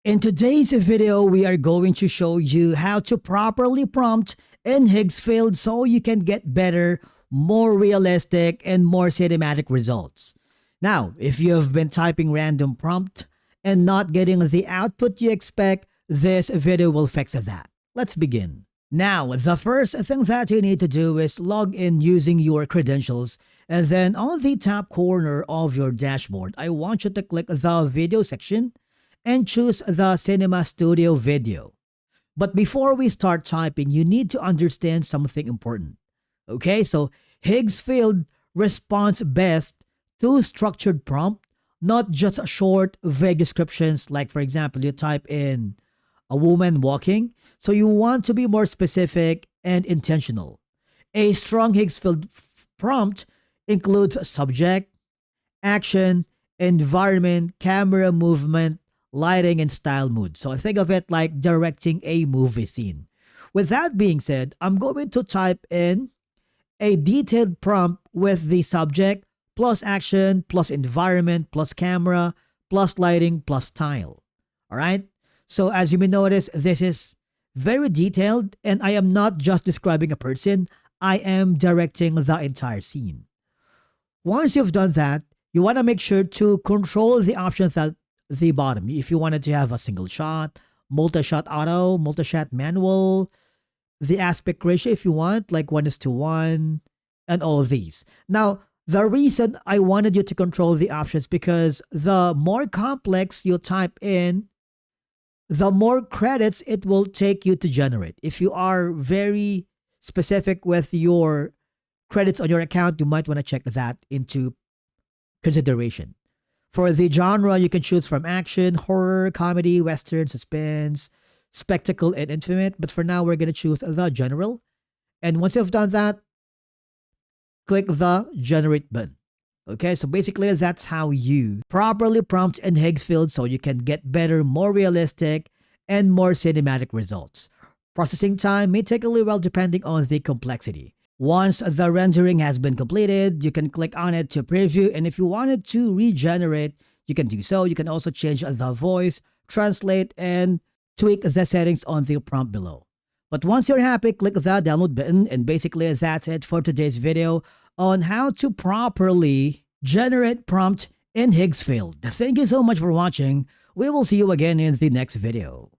In today's video, we are going to show you how to properly prompt in Higgsfield so you can get better, more realistic, and more cinematic results. Now, if you have been typing random prompt and not getting the output you expect, this video will fix that. Let's begin. Now, the first thing that you need to do is log in using your credentials, and then on the top corner of your dashboard, I want you to click the video section and choose the Cinema Studio video. But before we start typing, you need to understand something important. Okay, so Higgsfield responds best to structured prompt, not just short, vague descriptions. Like, for example, you type in a woman walking, so you want to be more specific and intentional. A strong Higgsfield prompt includes subject, action, environment, camera movement, lighting, and style mood. So think of it like directing a movie scene. With that being said, I'm going to type in a detailed prompt with the subject plus action plus environment plus camera plus lighting plus style. Alright? So as you may notice, this is very detailed, and I am not just describing a person, I am directing the entire scene. Once you've done that, you want to make sure to control the options at the bottom. If you wanted to have a single shot, multi-shot auto, multi-shot manual, the aspect ratio if you want, like 1:1, and all of these. Now, the reason I wanted you to control the options because the more complex you type in, the more credits it will take you to generate. If you are very specific with your credits on your account, you might want to check that into consideration. For the genre, you can choose from action, horror, comedy, western, suspense, spectacle, and intimate. But for now, we're going to choose the general. And once you've done that, click the generate button. Okay, so basically that's how you properly prompt in Higgsfield so you can get better, more realistic, and more cinematic results. Processing time may take a little while depending on the complexity. Once the rendering has been completed, you can click on it to preview, and if you wanted to regenerate, you can do so. You can also change the voice, translate, and tweak the settings on the prompt below. But once you're happy, click the download button, and basically that's it for today's video on how to properly generate prompt in Higgsfield. Thank you so much for watching. We will see you again in the next video.